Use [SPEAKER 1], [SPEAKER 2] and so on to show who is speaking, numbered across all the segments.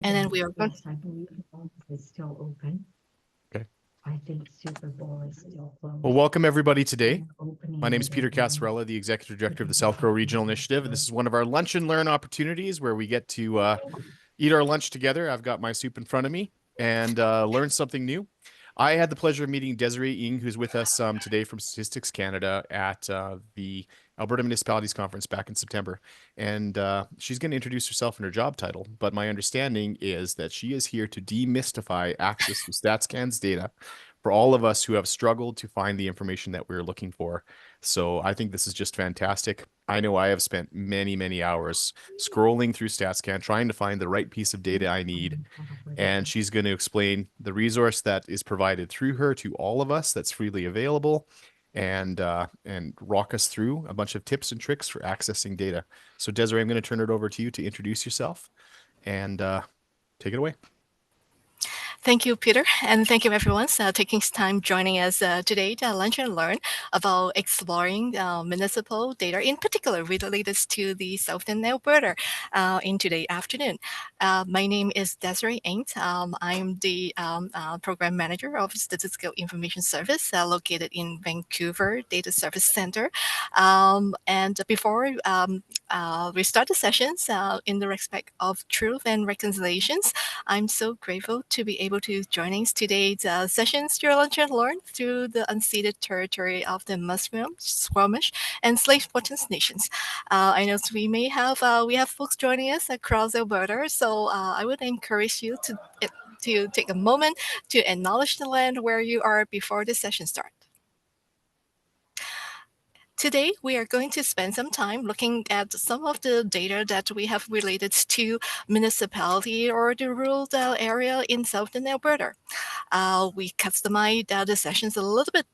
[SPEAKER 1] And then we are going.
[SPEAKER 2] Yes, I believe it's still open.
[SPEAKER 3] Okay.
[SPEAKER 2] I think Super Bowl is still closed.
[SPEAKER 3] Well, welcome everybody today.
[SPEAKER 2] Opening
[SPEAKER 3] My name is
[SPEAKER 2] it
[SPEAKER 3] Peter
[SPEAKER 2] again.
[SPEAKER 3] Casarella, the Executive Director of the SouthGrow Regional Initiative, and this is one of our lunch and learn opportunities where we get to eat our lunch together. I've got my soup in front of me and learn something new. I had the pleasure of meeting Desiree Ng, who's with us today from Statistics Canada at the Alberta Municipalities Conference back in September. And she's going to introduce herself and her job title. But my understanding is that she is here to demystify access to StatsCan's data for all of us who have struggled to find the information that we're looking for. So I think this is just fantastic. I know I have spent many, many hours scrolling through StatsCan, trying to find the right piece of data I need. And she's going to explain the resource that is provided through her to all of us that's freely available and walk us through a bunch of tips and tricks for accessing data. So Desiree, I'm going to turn it over to you to introduce yourself and take it away.
[SPEAKER 1] Thank you, Peter, and thank you everyone taking time joining us today to lunch and learn about exploring municipal data, in particular related to the Southern Alberta in today afternoon. My name is Desiree Ng. I'm the Program Manager of Statistical Information Service located in Vancouver Data Service Center. And before we start the sessions in the respect of truth and reconciliations, I'm so grateful to be able to join today's sessions through Lunch and Learn through the unceded territory of the Musqueam, Squamish, and Slave-Potens nations. I know we have folks joining us across Alberta, so I would encourage you to take a moment to acknowledge the land where you are before the session starts. Today, we are going to spend some time looking at some of the data that we have related to municipality or the rural area in Southern Alberta. We customize the sessions a little bit,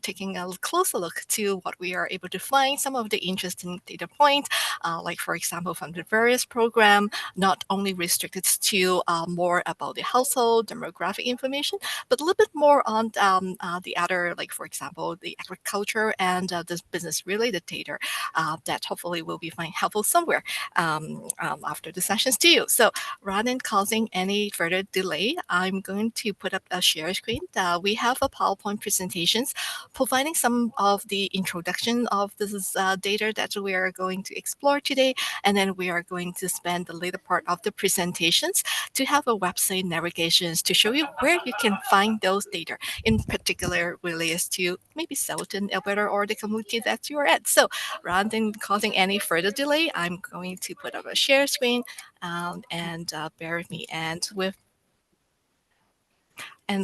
[SPEAKER 1] taking a closer look to what we are able to find, some of the interesting data points, like for example, from the various program, not only restricted to more about the household demographic information, but a little bit more on the other, like for example, the agriculture and the business related data that hopefully will be find helpful somewhere after the sessions to you. So rather than causing any further delay, I'm going to put up a share screen. We have a PowerPoint presentations providing some of the introduction of this data that we are going to explore today, and then we are going to spend the later part of the presentations to have a website navigations to show you where you can find those data, in particular relates to maybe Southern Alberta or the community that you're at. So rather than causing any further delay, I'm going to put up a share screen and bear with me and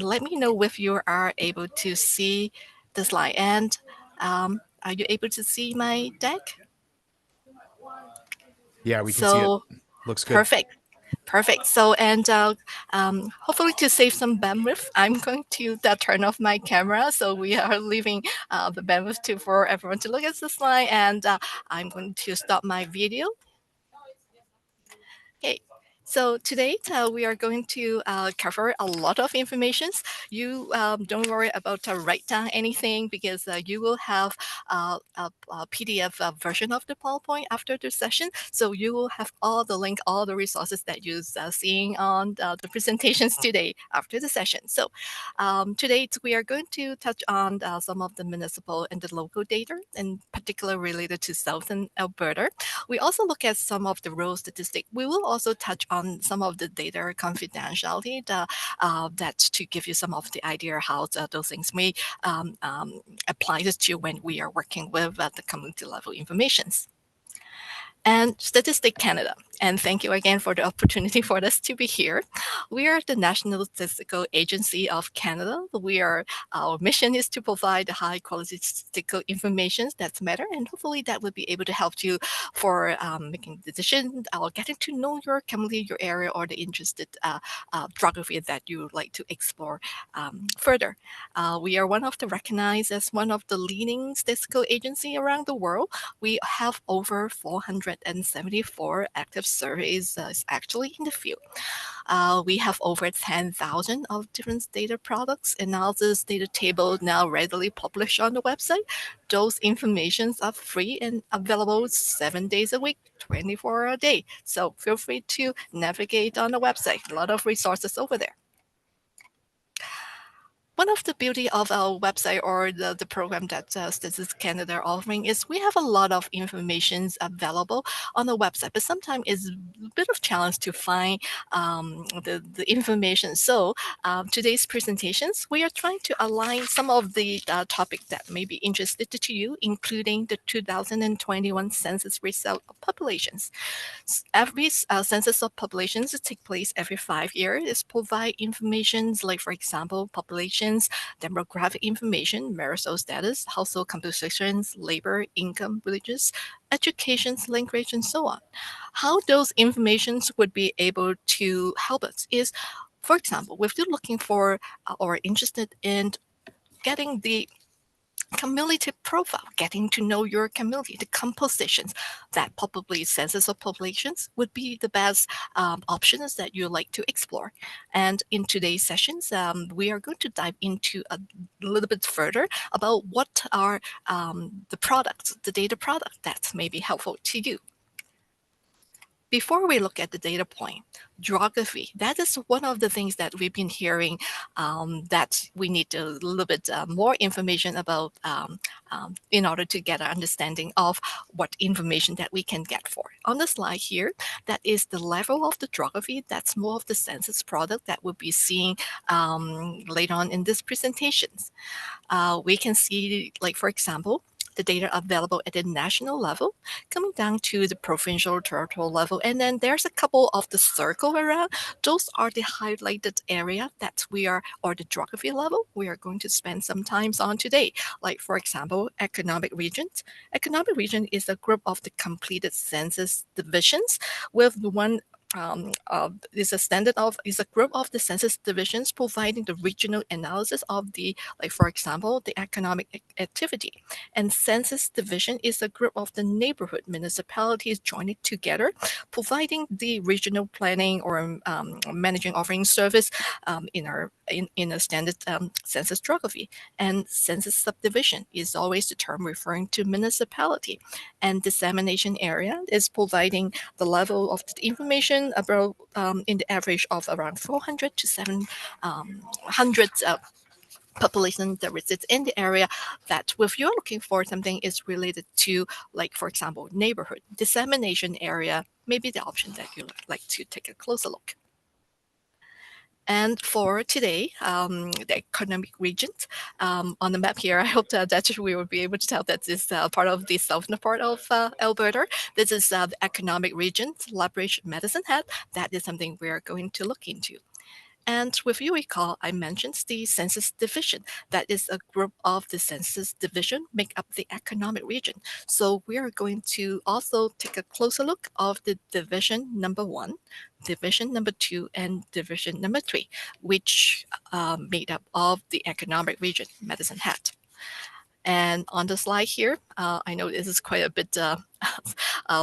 [SPEAKER 1] let me know if you are able to see the slide. And are you able to see my deck?
[SPEAKER 3] Yeah, we can see it. Looks good.
[SPEAKER 1] Perfect. So, and hopefully to save some bandwidth, I'm going to turn off my camera. So we are leaving the bandwidth for everyone to look at the slide. And I'm going to stop my video. Okay. So today we are going to cover a lot of information. You don't worry about write down anything because you will have a PDF version of the PowerPoint after the session. So you will have all the link, all the resources that you're seeing on the presentations today after the session. So today we are going to touch on some of the municipal and the local data, in particular related to Southern Alberta. We also look at some of the rural statistics. We will also touch on some of the data confidentiality that to give you some of the idea how those things may apply to when we are working with the community level informations. And Statistic Canada. And thank you again for the opportunity for us to be here. We are the National Statistical Agency of Canada. Our mission is to provide high quality statistical information that matter, and hopefully that will be able to help you for making decisions or getting to know your community, your area, or the interested geography that you would like to explore further. We are one of the recognized as one of the leading statistical agency around the world. We have over 400 174 active surveys is actually in the field. We have over 10,000 of different data products, and all this data table now readily published on the website. Those informations are free and available 7 days a week, 24 a day. So feel free to navigate on the website. A lot of resources over there. One of the beauty of our website or the program that Statistics Canada are offering is we have a lot of information available on the website, but sometimes it's a bit of challenge to find the information. So today's presentations, we are trying to align some of the topic that may be interested to you, including the 2021 census result of populations. Every census of populations take place every 5 years. It provide information like, for example, populations, demographic information, marital status, household compositions, labor, income, religious, education, language, and so on. How those informations would be able to help us is, for example, if you're looking for or interested in getting the community profile, getting to know your community, the compositions, that probably census of populations would be the best options that you like to explore. And in today's sessions, we are going to dive into a little bit further about what are the products, the data product that may be helpful to you. Before we look at the data point, geography, that is one of the things that we've been hearing that we need a little bit more information about in order to get an understanding of what information that we can get for. On the slide here, that is the level of the geography. That's more of the census product that we'll be seeing later on in this presentations. We can see, like, for example, the data available at the national level, coming down to the provincial, territorial level, and then there's a couple of the circle around. Those are the highlighted area that we are, or the geography level, we are going to spend some time on today. Like, for example, economic regions. Economic region is a group of the completed census divisions with one is a group of the census divisions providing the regional analysis of the, like, for example, the economic activity. And census division is a group of the neighborhood municipalities joining together, providing the regional planning or managing offering service in a standard census geography. And census subdivision is always the term referring to municipality. And dissemination area is providing the level of the information about in the average of around 400 to 700 population that resides in the area, that if you're looking for something is related to, like, for example, neighborhood dissemination area, maybe the option that you'd like to take a closer look. And for today, the economic regions on the map here, I hope that we will be able to tell that this is part of the southern part of Alberta. This is the economic region, Lethbridge, Medicine Hat. That is something we are going to look into. And if you recall, I mentioned the census division. That is a group of the census division make up the economic region. So we are going to also take a closer look of the division number 1, division number 2, and division number 3, which made up of the economic region, Medicine Hat. And on the slide here, I know this is quite a bit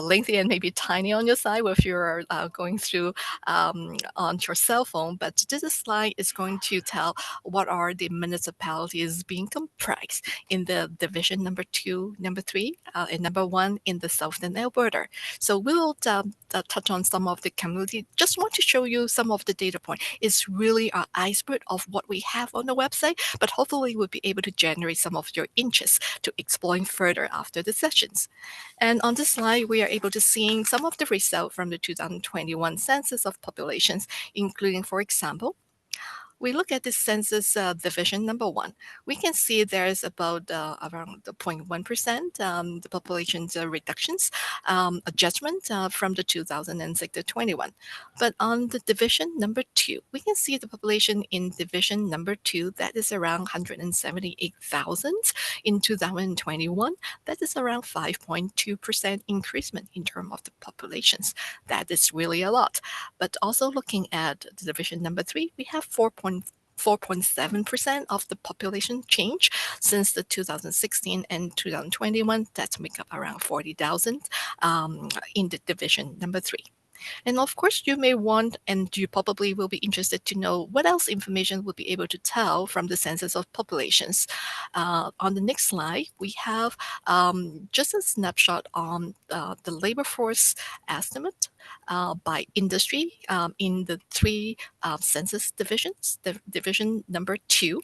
[SPEAKER 1] lengthy and maybe tiny on your side if you're going through on your cell phone, but this slide is going to tell what are the municipalities being comprised in the division number 2, number 3, and number 1 in the southern Alberta. So we'll touch on some of the community. Just want to show you some of the data point. It's really an iceberg of what we have on the website, but hopefully we'll be able to generate some of your interest to exploring further after the sessions. And on this slide, we are able to see some of the results from the 2021 census of populations, including, for example, we look at the census division number 1, we can see there is about around 0.1% the population's reductions adjustment from the 2006 to 21. But on the division number 2, we can see the population in division number 2 that is around 178,000 in 2021. That is around 5.2% increasement in terms of the populations. That is really a lot. But also looking at the division number 3, we have 4.7% of the population change since the 2016 and 2021. That make up around 40,000 in the division number 3. And of course, you may want, and you probably will be interested to know what else information would be able to tell from the census of populations. On the next slide, we have just a snapshot on the labor force estimate by industry in the 3 census divisions, the division number 2.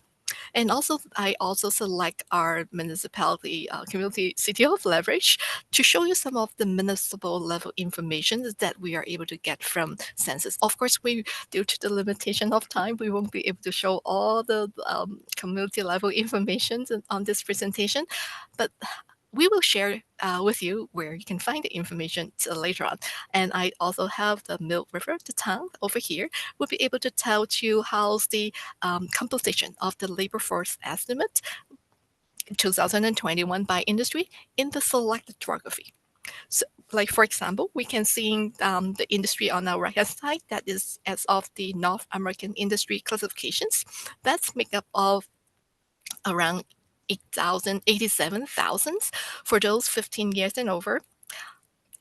[SPEAKER 1] And also, I also select our municipality, community city of leverage to show you some of the municipal level information that we are able to get from census. Of course, due to the limitation of time, we won't be able to show all the community level information on this presentation, but we will share with you where you can find the information later on. And I also have the Milk River, the town over here, will be able to tell you how's the composition of the labor force estimate in 2021 by industry in the selected geography. So, like for example, we can see the industry on our right hand side, that is as of the North American industry classifications. That's made up of around 87,000 for those 15 years and over.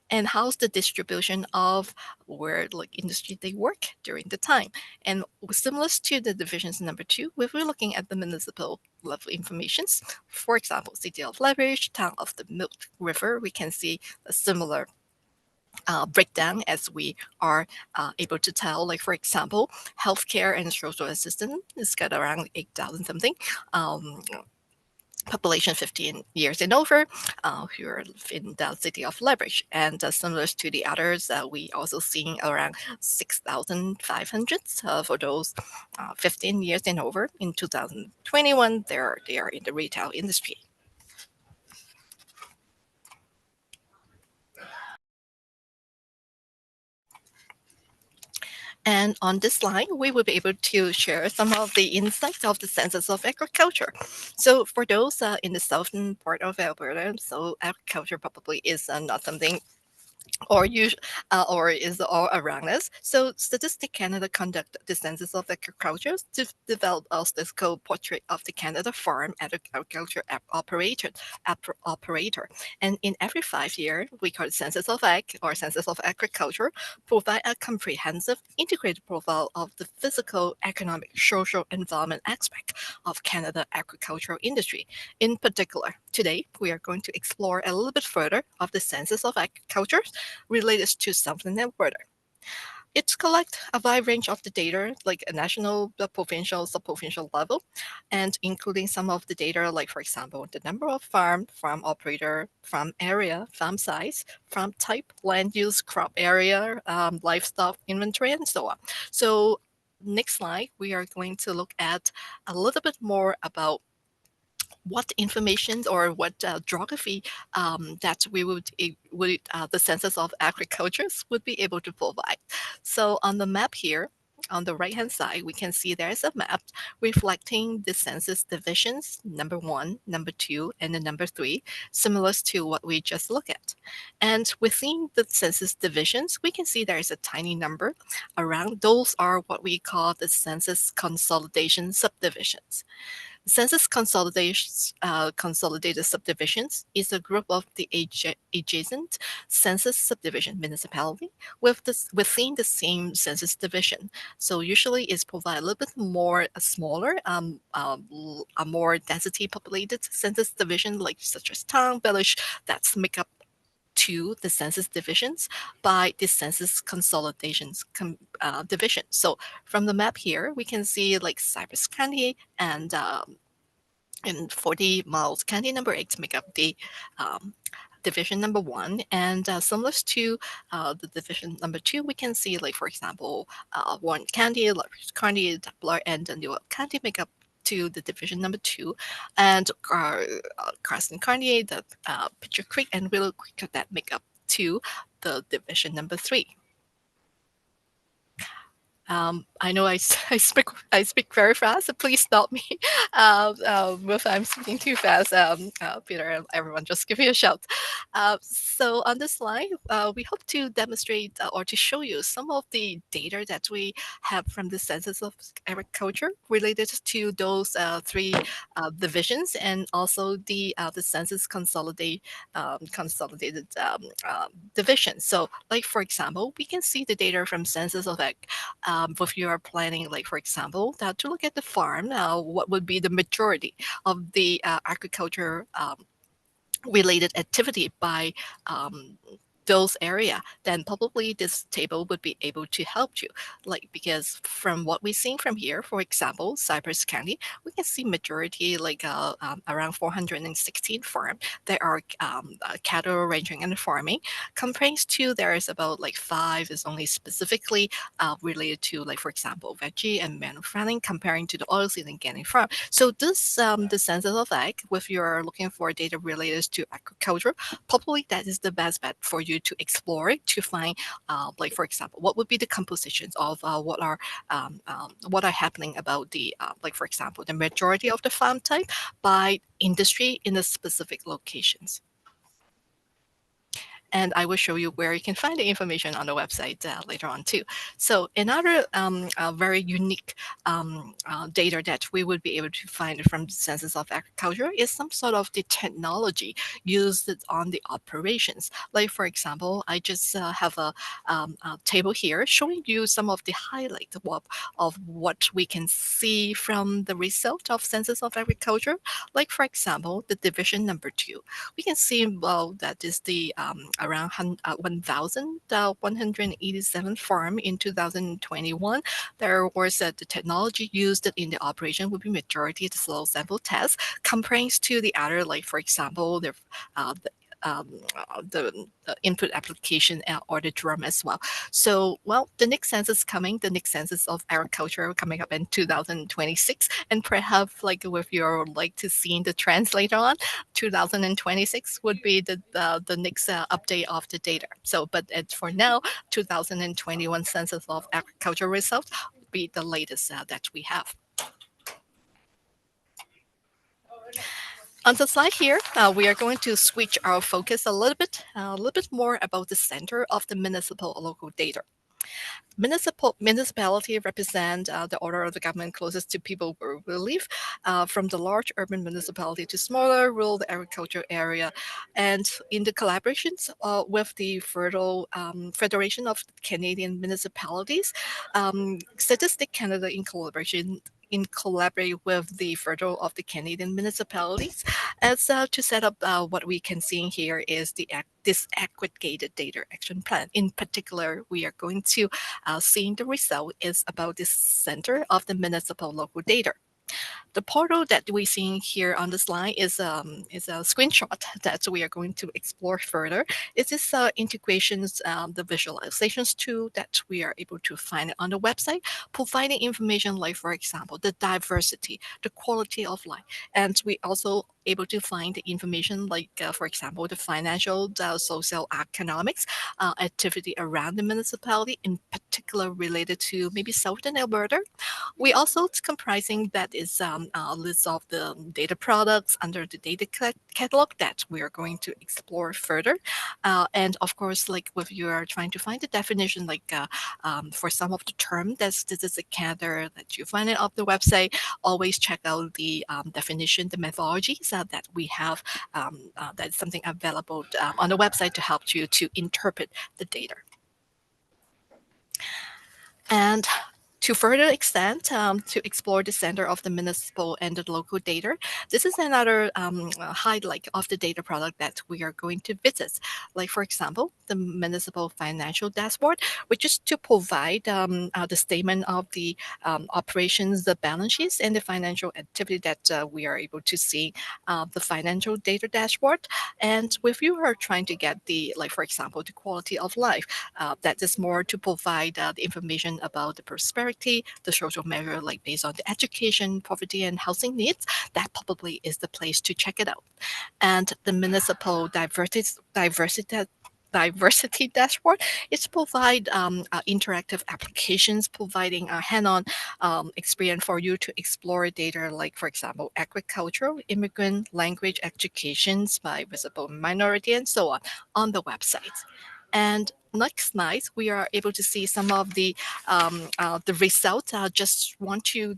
[SPEAKER 1] And how's the distribution of where industry they work during the time. And similar to the divisions number 2, if we're looking at the municipal level informations, for example, city of Leverage, town of the Milk River, we can see a similar breakdown as we are able to tell, like for example, healthcare and social assistance is got around 8,000 something. Population 15 years and over who are in the city of Leverage. And similar to the others, we also seeing around 6,500 for those 15 years and over. In 2021, they are in the retail industry. And on this slide, we will be able to share some of the insights of the census of agriculture. So for those in the southern part of Alberta, so agriculture probably is not something or is all around us. So Statistic Canada conduct the census of agriculture to develop a statistical portrait of the Canada farm agriculture operator. And in every 5 years, we call it Census of Ag or Census of Agriculture, provide a comprehensive integrated profile of the physical, economic, social, environment aspect of Canada agricultural industry. In particular, today we are going to explore a little bit further of the Census of Agriculture related to Southern Alberta. It collects a wide range of the data, like a national, the provincial, sub-provincial level, and including some of the data, like for example, the number of farm operator, farm area, farm size, farm type, land use, crop area, livestock inventory, and so on. So next slide, we are going to look at a little bit more about what information or what geography that we would the census of agriculture would be able to provide. So on the map here, on the right hand side, we can see there's a map reflecting the census divisions, number 1, number 2, and the number 3, similar to what we just looked at. And within the census divisions, we can see there's a tiny number around. Those are what we call the census consolidation subdivisions. Census consolidated subdivisions is a group of the adjacent census subdivision municipality within the same census division. So usually it's provide a little bit more smaller, a more density populated census division, like such as town, village, that's make up to the census divisions by the census consolidations division. So from the map here, we can see like Cypress County and 40 miles county number 8 make up the division number 1, and similar to the division number 2, we can see like for example Warren County, Lawrence County, Doubler, and New County make up to the division number 2, and Carson County, the Pitcher Creek, and Willow Creek that make up to the division number 3. I know I speak very fast, so please stop me if I'm speaking too fast. Peter and everyone, just give me a shout. So on this slide, we hope to demonstrate or to show you some of the data that we have from the Census of Agriculture related to those three divisions, and also the census consolidated division. So, like for example, we can see the data from Census of Ag. If you are planning, like for example, to look at the farm, what would be the majority of the agriculture related activity by um, those area, then probably this table would be able to help you. Like because from what we've seen from here, for example, Cypress County, we can see majority like around 416 farm. There are cattle ranching and farming. Compared to there is about like 5 is only specifically related to like for example veggie and manual farming, comparing to the oilseed and organic farm. So this the census of ag, if you're looking for data related to agriculture, probably that is the best bet for you to explore to find, like for example, what would be the compositions of what are happening about the like for example the majority of the farm type by industry in the specific locations. And I will show you where you can find the information on the website later on too. So another very unique data that we would be able to find from the Census of Agriculture is some sort of the technology used on the operations. Like for example, I just have a table here showing you some of the highlights of what we can see from the result of Census of Agriculture. Like for example, the division number 2, we can see well that is the around 1,187 farm in 2021. There was the technology used in the operation would be majority the slow sample test comparing to the other, like for example, the input application or the drum as well. So, well, the next census coming, the next census of agriculture coming up in 2026, and perhaps like if you're like to see the trends later on, 2026 would be the next update of the data. So, but for now, 2021 census of agriculture results would be the latest that we have. On the slide here, we are going to switch our focus a little bit more about the center of the municipal local data. Municipality represent the order of the government closest to people where we live, from the large urban municipality to smaller rural agriculture area, and in the collaborations with the Federation of Canadian Municipalities, Statistic Canada in collaborate with the Federal of the Canadian Municipalities as to set up what we can see here is this aggregated data action plan. In particular, we are going to seeing the result is about the center of the municipal local data. The portal that we're seeing here on the slide is a screenshot that we are going to explore further. It is integrations, the visualizations tool that we are able to find on the website, providing information like, for example, the diversity, the quality of life, and we also able to find the information like, for example, the financial, the social economics activity around the municipality, in particular related to maybe southern Alberta. We also comprising that is a list of the data products under the data catalog that we are going to explore further. And of course, like if you are trying to find the definition, like for some of the term that's this is a cadre that you find it off the website, always check out the definition, the methodologies that we have. That's something available on the website to help you to interpret the data. And to further extend to explore the center of the municipal and the local data, this is another highlight of the data product that we are going to visit. Like for example, the municipal financial dashboard, which is to provide the statement of the operations, the balance sheets, and the financial activity that we are able to see the financial data dashboard. And if you are trying to get the, like for example, the quality of life, that is more to provide the information about the prosperity, the social measure like based on the education, poverty, and housing needs, that probably is the place to check it out. And the municipal diversity diversity dashboard. It's provide interactive applications, providing a hand-on experience for you to explore data like, for example, agricultural, immigrant, language, educations by visible minority, and so on the website. And next night, we are able to see some of the results. I just want to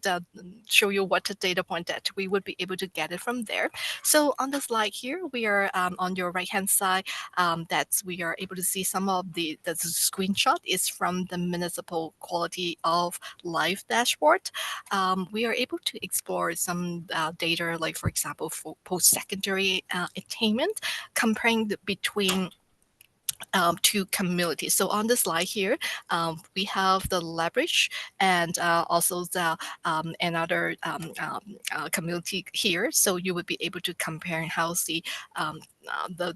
[SPEAKER 1] show you what the data point that we would be able to get it from there. So on the slide here, we are on your right-hand side, that we are able to see some of the screenshot is from the Municipal Quality of Life dashboard. We are able to explore some data, like for example, for post-secondary attainment, comparing between two communities. So on the slide here, we have the leverage and also the another community here. So you would be able to compare how the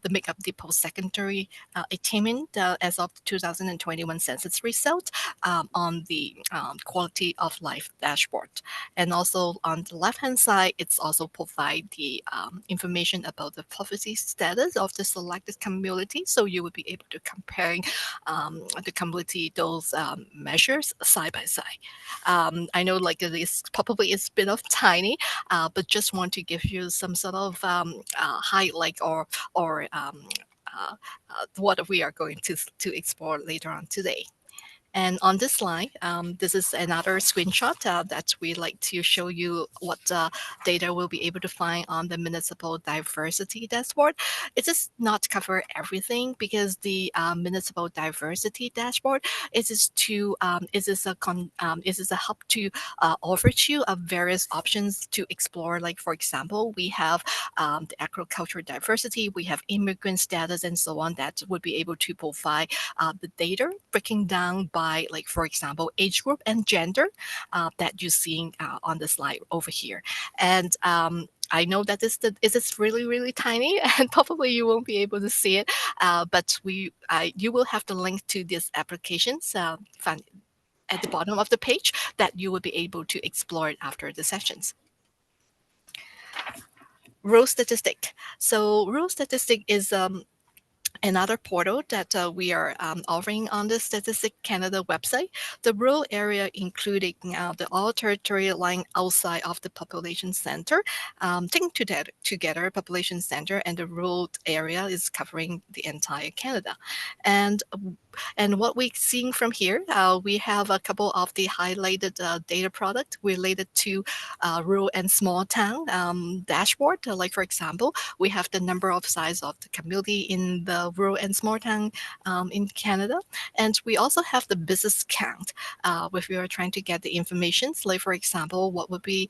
[SPEAKER 1] make up the post-secondary attainment as of 2021 census result on the quality of life dashboard. And also on the left-hand side, it's also provide the information about the poverty status of the selected community. So you would be able to comparing the community those measures side by side. I know like it is probably it's a bit of tiny, but just want to give you some sort of highlight or what we are going to explore later on today. And on this slide, this is another screenshot that we like to show you what data we'll be able to find on the Municipal Diversity Dashboard. It does not cover everything because the Municipal Diversity Dashboard is a hub to offer you various options to explore. Like for example, we have the agricultural diversity, we have immigrant status, and so on. That would be able to provide the data breaking down by, like for example, age group and gender that you're seeing on the slide over here. And I know that this is really tiny, and probably you won't be able to see it, but you will have the link to these applications found at the bottom of the page that you will be able to explore it after the sessions. Rural statistic. So rural statistic is another portal that we are offering on the Statistic Canada website. The rural area, including the all territory lying outside of the population center, taken together, population center and the rural area is covering the entire Canada. And what we're seeing from here, we have a couple of the highlighted data product related to rural and small town dashboard. Like for example, we have the number of size of the community in the rural and small town in Canada. And we also have the business count if we are trying to get the information. Like for example, what would be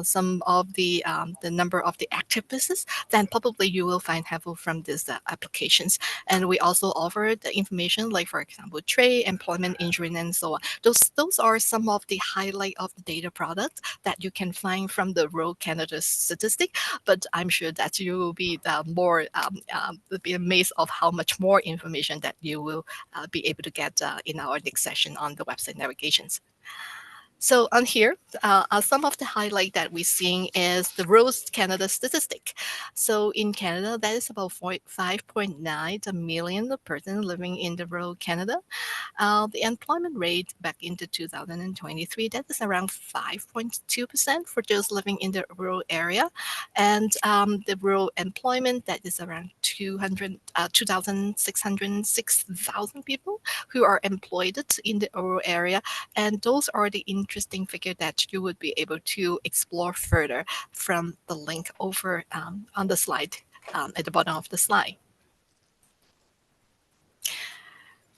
[SPEAKER 1] some of the number of the active business, then probably you will find helpful from these applications. And we also offer the information like for example, trade, employment, injury, and so on. Those are some of the highlight of the data products that you can find from the rural Canada statistic. But I'm sure that you will be be amazed of how much more information that you will be able to get in our next session on the website navigations. So on here, some of the highlight that we're seeing is the rural Canada statistic. So in Canada, that is about 5.9 million person living in the rural Canada. The employment rate back into 2023, that is around 5.2% for those living in the rural area. And the rural employment, that is around 2,606,000 people who are employed in the rural area. And those are the interesting figure that you would be able to explore further from the link over on the slide at the bottom of the slide.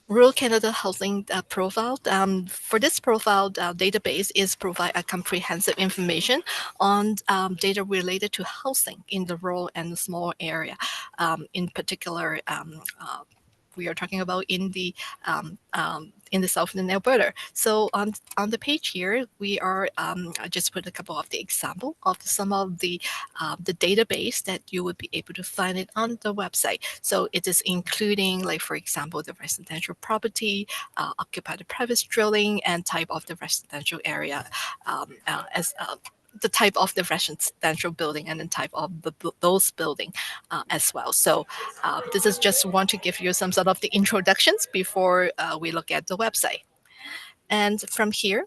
[SPEAKER 1] Rural Canada Housing Profile. For this profile, database is provide a comprehensive information on data related to housing in the rural and the small area. In particular, we are talking about in the southern Alberta. So on the page here, we are I just put a couple of the example of some of the database that you would be able to find it on the website. So it is including, like for example, the residential property, occupied private dwelling, and type of the residential area as the type of the residential building and the type of those building as well. So this is just want to give you some sort of the introductions before we look at the website. And from here,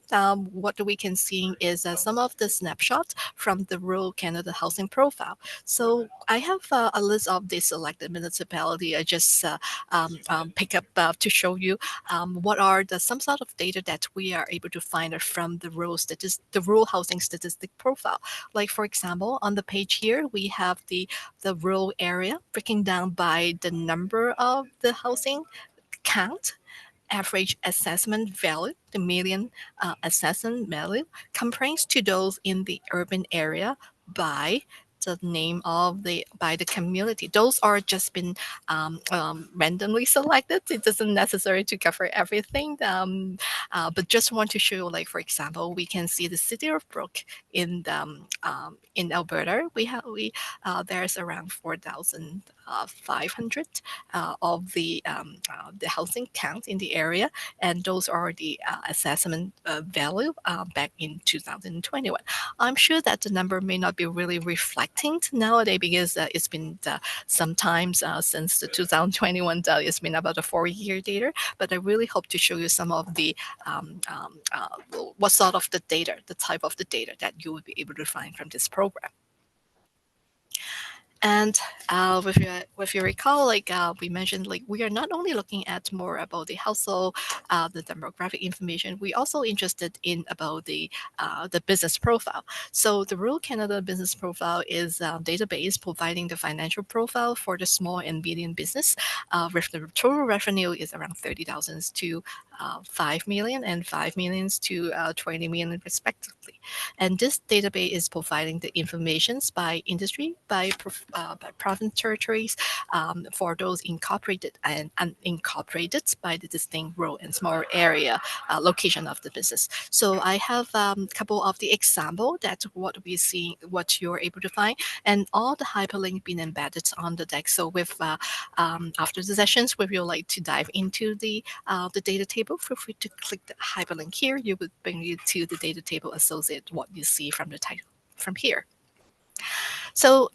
[SPEAKER 1] what we can see is some of the snapshots from the rural Canada housing profile. So I have a list of the selected municipality. I just pick up to show you what are some sort of data that we are able to find from the rural housing statistic profile. Like for example, on the page here, we have the rural area breaking down by the number of the housing count, average assessment value, the median assessment value, compares to those in the urban area by the name of by the community. Those are just been randomly selected. It doesn't necessary to cover everything, but just want to show, like for example, we can see the city of Brook in Alberta. There's around 4,500 of the housing count in the area, and those are the assessment value back in 2021. I'm sure that the number may not be really reflecting nowadays because it's been sometimes since the 2021 data. It's been about a 4-year data, but I really hope to show you some of the what sort of the data, the type of the data that you will be able to find from this program. And if you recall, like we mentioned, like we are not only looking at more about the household, the demographic information. We also interested in about the business profile. So the Rural Canada Business Profile is a database providing the financial profile for the small and medium business. With the total revenue is around 30,000 to 5 million and 5 million to 20 million respectively. And this database is providing the informations by industry, by province territories, for those incorporated and unincorporated by the distinct rural and small area location of the business. So I have a couple of the example that what we see, what you're able to find, and all the hyperlink being embedded on the deck. So with after the sessions, if you'd like to dive into the data table, feel free to click the hyperlink here. You would bring you to the data table associated what you see from the title from here. So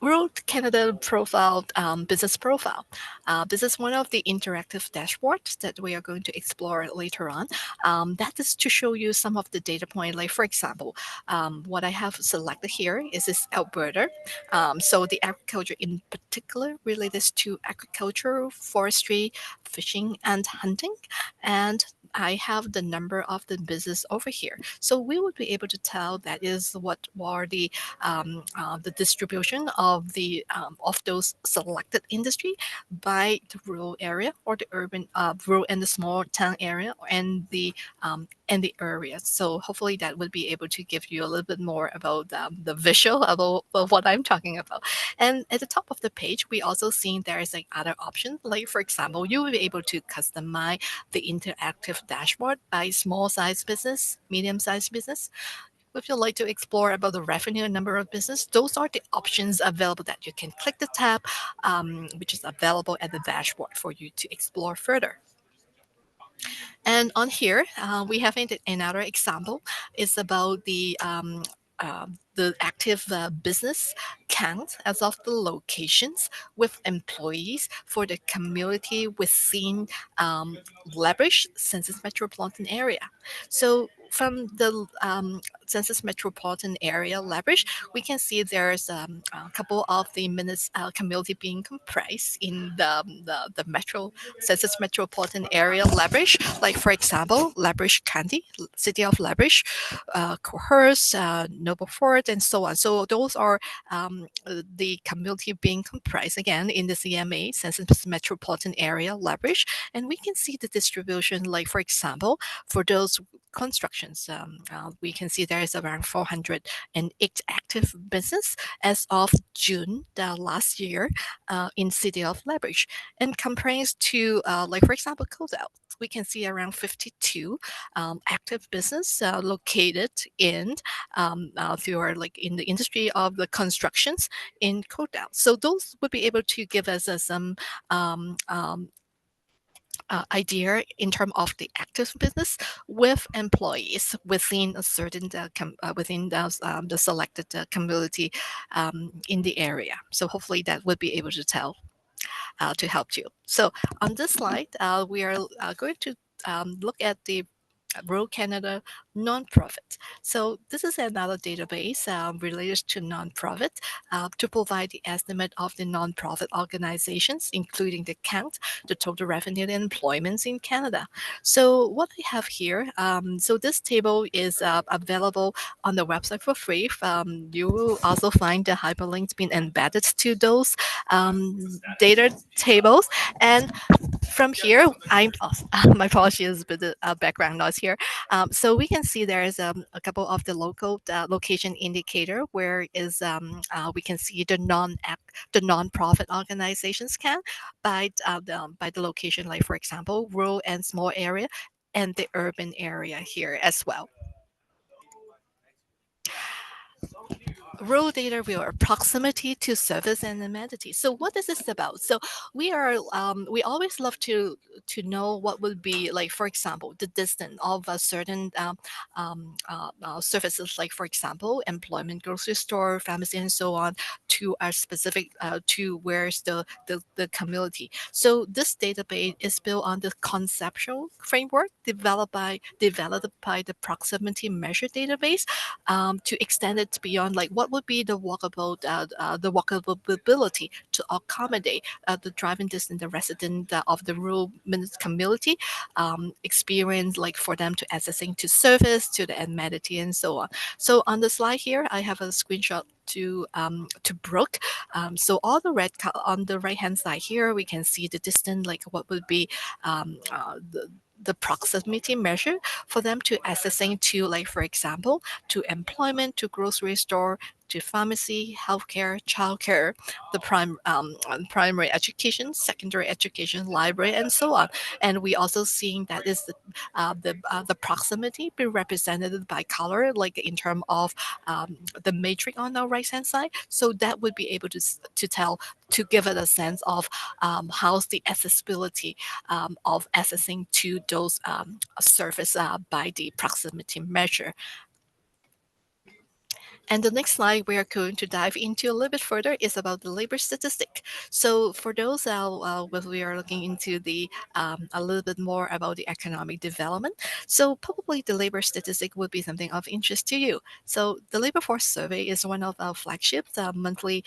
[SPEAKER 1] Rural Canada Profile, Business Profile. This is one of the interactive dashboards that we are going to explore later on. That is to show you some of the data point. Like for example, what I have selected here is this Alberta. So the agriculture in particular related to agriculture, forestry, fishing, and hunting. And I have the number of the business over here. So we would be able to tell that is what are the distribution of those selected industry by the rural area or the urban rural and the small town area and the area. So hopefully that would be able to give you a little bit more about the visual of what I'm talking about. And at the top of the page, we also see there is like other options. Like for example, you will be able to customize the interactive dashboard by small size business, medium size business. If you'd like to explore about the revenue and number of business, those are the options available that you can click the tab, which is available at the dashboard for you to explore further. And on here, we have another example. It's about the active business count as of the locations with employees for the community within Leverage Census Metropolitan Area. So from the Census Metropolitan Area Leverage, we can see there's a couple of the community being comprised in the metro Census Metropolitan Area Leverage. Like for example, Leverage County, City of Leverage, Cohurst, Noble Fort, and so on. So those are the community being comprised again in the CMA, Census Metropolitan Area Leverage. And we can see the distribution, like for example, for those constructions, we can see there is around 408 active business as of June last year in City of Leverage. And compares to, like for example, Codell, we can see around 52 active business located in through like in the industry of the constructions in Codell. So those would be able to give us some idea in terms of the active business with employees within a certain within the selected community in the area. So hopefully that would be able to tell to help you. So on this slide, we are going to look at the Rural Canada nonprofit. So this is another database related to nonprofit to provide the estimate of the nonprofit organizations, including the count, the total revenue, and employments in Canada. So what we have here, so this table is available on the website for free. You will also find the hyperlinks being embedded to those data tables. And from here, my apologies for the background noise here. So we can see there is a couple of the local location indicator where is we can see the non-profit organizations can by the location, like for example, rural and small area, and the urban area here as well. Rural data view or proximity to service and amenities. So what is this about? So we always love to know what would be like, for example, the distance of a certain services, like for example, employment, grocery store, pharmacy, and so on, to a specific to where's the community. So this database is built on the conceptual framework developed by the proximity measure database to extend it beyond like what would be the walkability to accommodate the driving distance the resident of the rural community experience, like for them to accessing to service, to the amenity, and so on. So on the slide here, I have a screenshot to Brook. So all the on the right hand side here, we can see the distance, like what would be the proximity measure for them to accessing to, like for example, to employment, to grocery store, to pharmacy, healthcare, childcare, the primary education, secondary education, library, and so on. And we also seeing that is the proximity be represented by color, like in terms of the matrix on the right hand side. So that would be able to tell, to give it a sense of how's the accessibility of accessing to those service by the proximity measure. And the next slide we are going to dive into a little bit further is about the labor statistic. So for those we are looking into the a little bit more about the economic development. So probably the labor statistic would be something of interest to you. So the labor force survey is one of our flagships monthly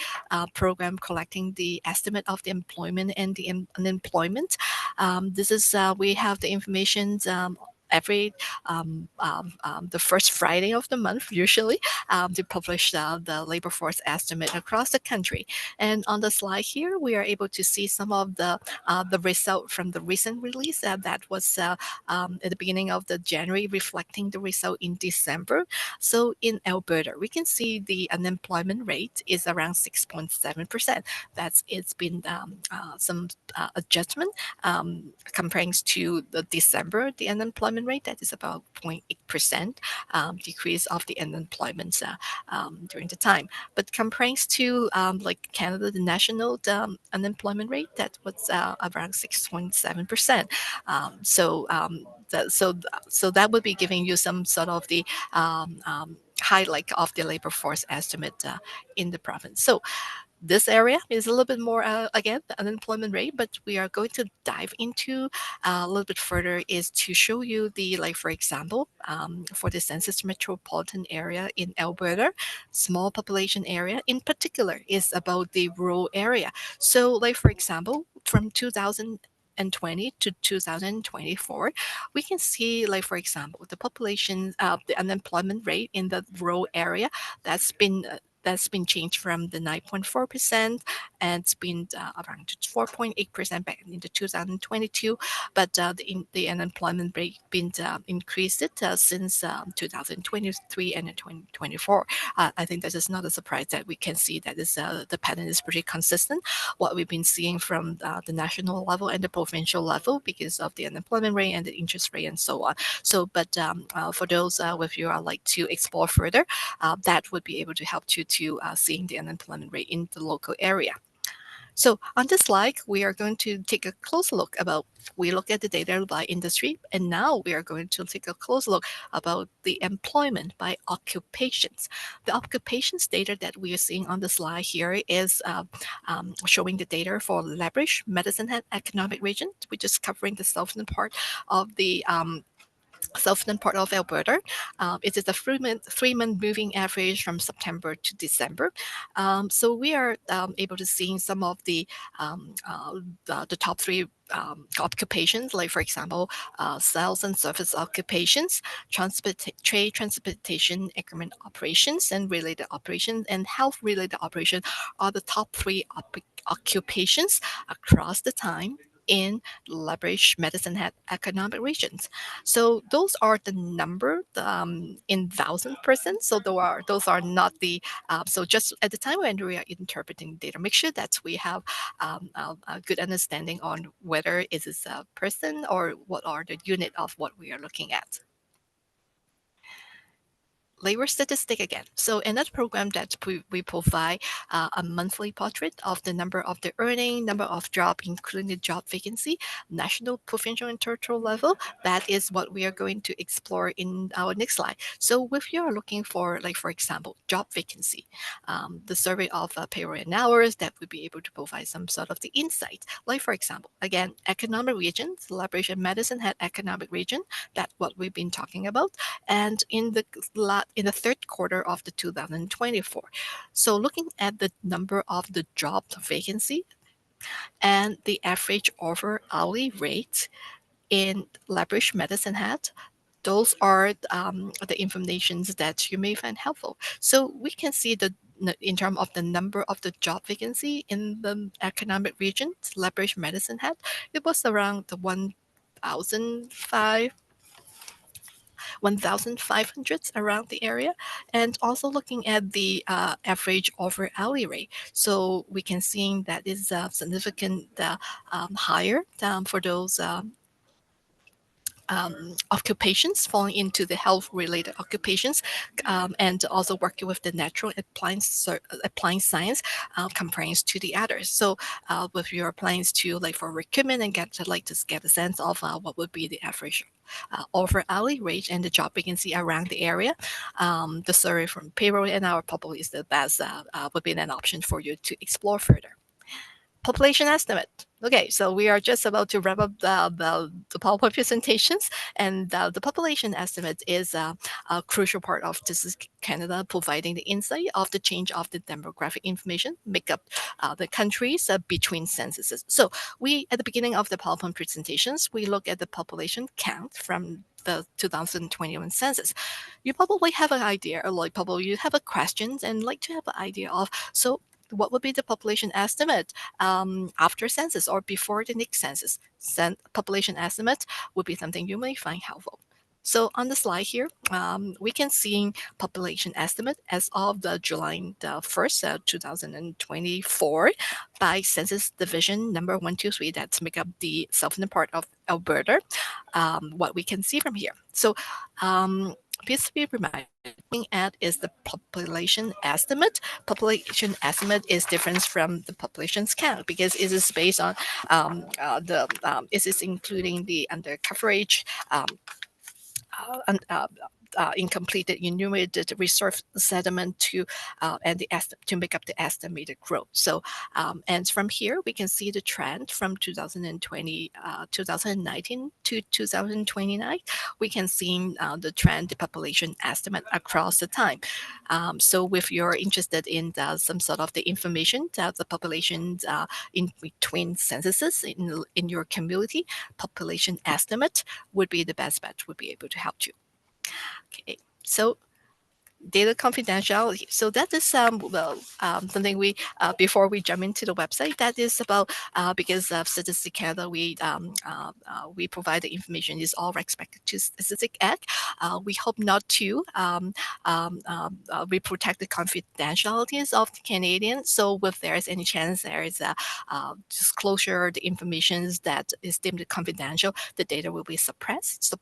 [SPEAKER 1] program collecting the estimate of the employment and the unemployment. This is we have the information every the first Friday of the month, usually, to publish the labor force estimate across the country. And on the slide here, we are able to see some of the result from the recent release that was at the beginning of the January, reflecting the result in December. So in Alberta, we can see the unemployment rate is around 6.7%. That's it's been some adjustment comparing to the December, the unemployment rate that is about 0.8% decrease of the unemployment during the time. But comparing to like Canada, the national unemployment rate that was around 6.7%. So that would be giving you some sort of the highlight of the labor force estimate in the province. So this area is a little bit more again the unemployment rate, but we are going to dive into a little bit further is to show you the, like for example, for the census metropolitan area in Alberta, small population area in particular is about the rural area. So like for example, from 2020 to 2024, we can see, like for example, the population, the unemployment rate in the rural area that's been changed from the 9.4% and it's been around 4.8% back in the 2022, but the unemployment rate been increased since 2023 and 2024. I think that is not a surprise that we can see that the pattern is pretty consistent. What we've been seeing from the national level and the provincial level because of the unemployment rate and the interest rate and so on. So, but for those with you are like to explore further, that would be able to help you to seeing the unemployment rate in the local area. So on this slide, we are going to take a closer look about, we look at the data by industry, and now we are going to take a closer look about the employment by occupations. The occupations data that we are seeing on the slide here is showing the data for Leverage, Medicine Hat Economic Region, which is covering the southern part of the southern part of Alberta. It is a three-month moving average from September to December. So we are able to see some of um, uh, the top three occupations, like for example, sales and service occupations, trade, transportation, government operations, and related operations, and health-related operations are the top three occupations across the time in Leverage Medicine Hat economic regions. So those are the number in 1,000%. So those are not the so just at the time when we are interpreting data, make sure that we have a good understanding on whether it is a person or what are the unit of what we are looking at. Labor statistic again. So in that program that we provide a monthly portrait of the number of the earning, number of job, including the job vacancy, national, provincial, and territorial level. That is what we are going to explore in our next slide. So if you are looking for, like for example, job vacancy, the survey of payroll and hours, that would be able to provide some sort of the insight. Like for example, again, economic regions, Liberation Medicine had economic region. That's what we've been talking about. And in the third quarter of the 2024. So looking at the number of the job vacancy and the average over hourly rate in Leverage Medicine Hat, those are the informations that you may find helpful. So we can see in terms of the number of the job vacancy in the economic region, Leverage Medicine Hat, it was around the 1,500 around the area, and also looking at the average over hourly rate. So we can see that is significant higher for those occupations falling into the health related occupations, and also working with the natural appliance science compares to the others. So with your plans to like for recruitment and get to like just get a sense of what would be the average over hourly rate and the job vacancy around the area, the survey from payroll and our probably is the best would be an option for you to explore further. Population estimate. Okay, so we are just about to wrap up the PowerPoint presentations, and the population estimate is a crucial part of this is Canada providing the insight of the change of the demographic information make up the countries between censuses. So we, at the beginning of the PowerPoint presentations, we look at the population count from the 2021 census. You probably have an idea, or like probably you have a questions and like to have an idea of, so what would be the population estimate after census or before the next census? Population estimate would be something you may find helpful. So on the slide here, we can see population estimate as of the July the 1st, 2024 by census division number 123 that make up the southern part of Alberta, what we can see from here. So please be reminded, looking at is the population estimate. Population estimate is different from the population's count because it is based on it is including the under coverage, and, incompleted enumerated reserve sediment and to make up the estimated growth. So and from here we can see the trend from 2019 to 2029. We can see the trend, the population estimate across the time. So if you're interested in some sort of the information that the population in between censuses in your community, population estimate would be the best bet, would be able to help you. Okay, so data confidentiality. So that is something we before we jump into the website, that is about because of Statistic Canada, we provide the information is all respected to Statistic Act. We hope not to we protect the confidentialities of the Canadians. So if there is any chance there is a disclosure, the information that is deemed confidential, the data will be suppressed.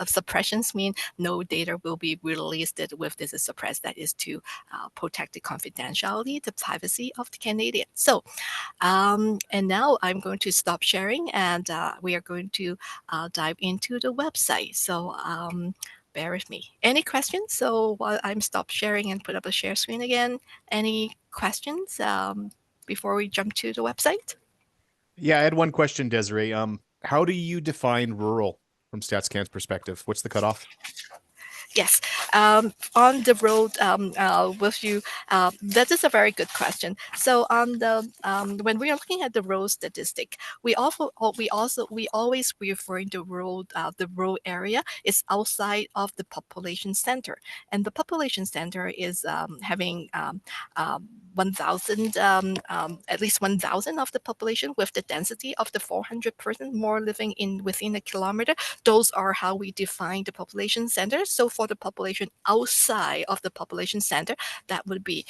[SPEAKER 1] Suppressions mean no data will be released with this suppress. That is to protect the confidentiality, the privacy of the Canadian. So, and now I'm going to stop sharing, and we are going to dive into the website. So bear with me. Any questions? So while I'm stop sharing and put up a share screen again, any questions before we jump to the website?
[SPEAKER 3] Yeah, I had one question, Desiree. How do you define rural from StatsCan's perspective? What's the cutoff?
[SPEAKER 1] Yes, on the road with you, that is a very good question. So on the when we are looking at the road statistic, we always refer to road the rural area is outside of the population center, and the population center is having 1,000 at least 1,000 of the population with the density of the 400% more living in within a kilometer. Those are how we define the population center. So for the population outside of the population center, that would be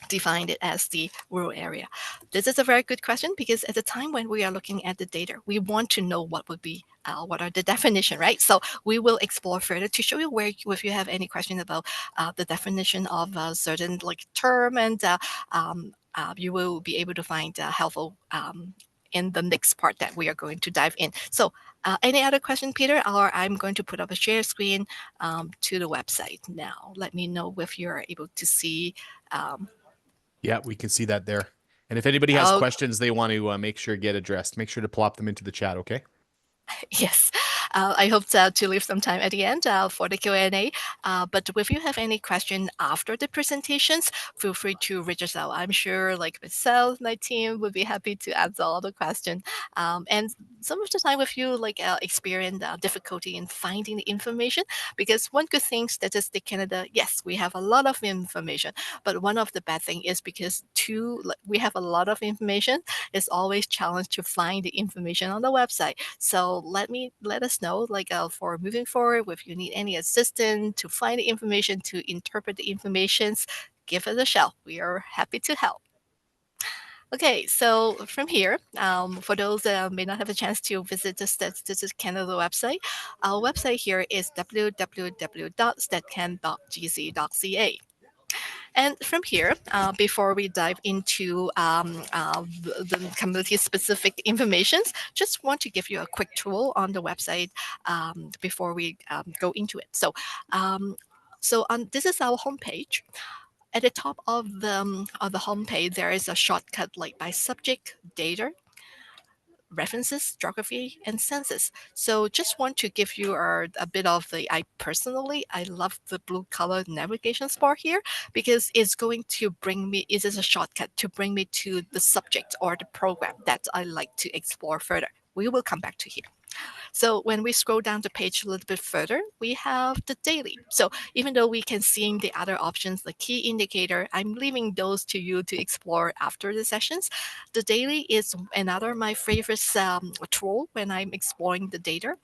[SPEAKER 1] defined it as the rural area. This is a very good question because at the time when we are looking at the data, we want to know what would be what are the definition, right? So we will explore further to show you where if you have any question about the definition of a certain like term, and you will be able to find helpful in the next part that we are going to dive in. So any other question, Peter? Or I'm going to put up a share screen to the website now. Let me know if you're able to see.
[SPEAKER 3] Yeah, we can see that there. And if anybody has
[SPEAKER 1] Oh,
[SPEAKER 3] questions they want to make sure get addressed, make sure to plop them into the chat, okay?
[SPEAKER 1] yes, I hope to leave some time at the end for the Q&A. But if you have any question after the presentations, feel free to reach us out. I'm sure like myself, my team would be happy to answer all the questions. And some of the time if you like experience difficulty in finding the information, because one good thing, Statistic Canada, yes, we have a lot of information, but one of the bad thing is because we have a lot of information, it's always challenge to find the information on the website. So let us know like for moving forward, if you need any assistance to find the information, to interpret the informations, give us a shout. We are happy to help. Okay, so from here, for those that may not have a chance to visit the Statistics Canada website, our website here is www.statcan.gc.ca. And from here, before we dive into the community-specific informations, just want to give you a quick tool on the website before we go into it. So this is our homepage. At the top of the homepage, there is a shortcut like by subject, data, references, geography, and census. So just want to give you a bit of I personally, I love the blue color navigation bar here because it's going to bring me, it is a shortcut to bring me to the subject or the program that I like to explore further. We will come back to here. So when we scroll down the page a little bit further, we have the daily. So even though we can see the other options, the key indicator, I'm leaving those to you to explore after the sessions. The daily is another my favorite tool when I'm exploring the data.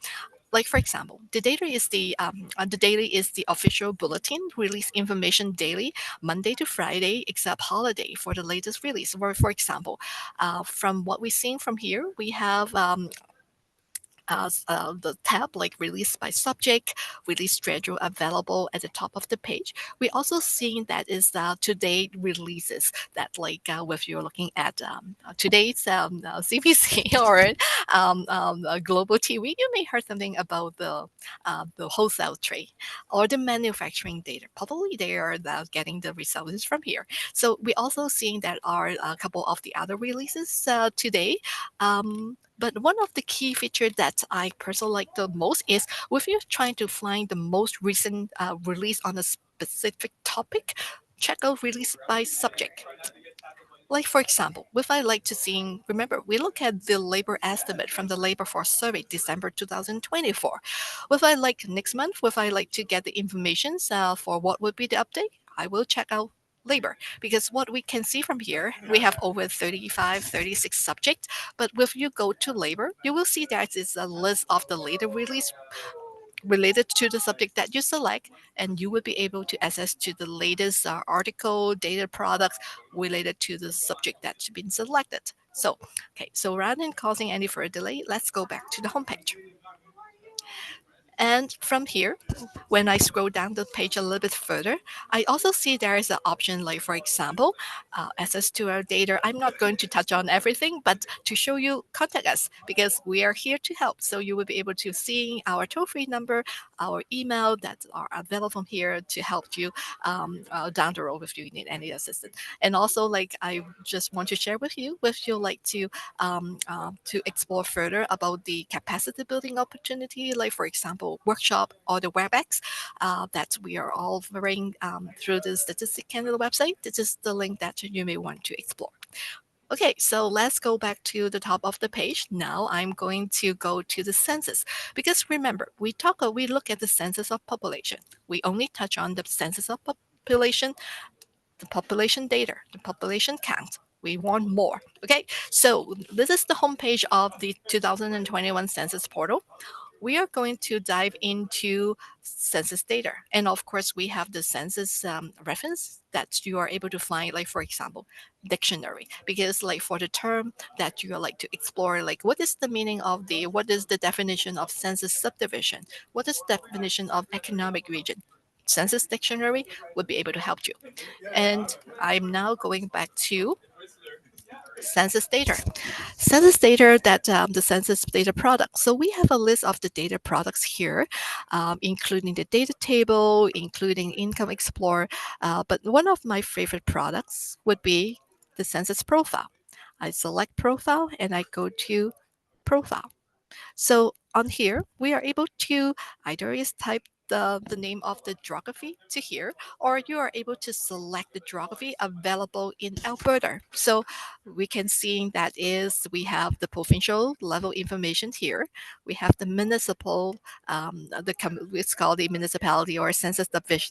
[SPEAKER 1] Like for example, the daily is the official bulletin release information daily, Monday to Friday, except holiday for the latest release. Or for example, from what we're seeing from here, we have as the tab like release by subject, release schedule available at the top of the page. We also seeing that is today releases that like if you're looking at today's CBC or global TV, you may heard something about the wholesale trade or the manufacturing data. Probably they are getting the results from here. So we also seeing that are a couple of the other releases today. But one of the key features that I personally like the most is if you're trying to find the most recent release on a specific topic, check out release by subject. Like for example, if I like to see, remember we look at the labor estimate from the labor force survey December 2024. If I like next month, if I like to get the information for what would be the update, I will check out labor because what we can see from here, we have over 35, 36 subjects. But if you go to labor, you will see that it's a list of the later release related to the subject that you select, and you will be able to access to the latest article, data products related to the subject that's been selected. So, okay, so rather than causing any further delay, let's go back to the homepage. And from here, when I scroll down the page a little bit further, I also see there is an option like, for example, access to our data. I'm not going to touch on everything, but to show you, contact us because we are here to help. So you will be able to see our toll-free number, our email that are available from here to help you down the road if you need any assistance. And also, like I just want to share with you, if you like to explore further about the capacity building opportunity, like for example, workshop or the WebEx that we are offering through the StatCan website. This is the link that you may want to explore. Okay, so let's go back to the top of the page. Now I'm going to go to the census because remember, we look at the census of population. We only touch on the census of population, the population data, the population count. We want more. Okay, so this is the homepage of the 2021 census portal. We are going to dive into census data. And of course, we have the census reference that you are able to find, like, for example, dictionary. Because, like, for the term that you are like to explore, like, what is the definition of census subdivision? What is the definition of economic region? Census dictionary would be able to help you. And I'm now going back to census data. Census data that the census data products. So we have a list of the data products here, including the data table, including Income Explorer. But one of my favorite products would be the census profile. I select profile and I go to profile. So on here, we are able to either is type the name of the geography to here, or you are able to select the geography available in Alberta. So we can see that is we have the provincial level information here. We have the municipal, it's called the municipality or census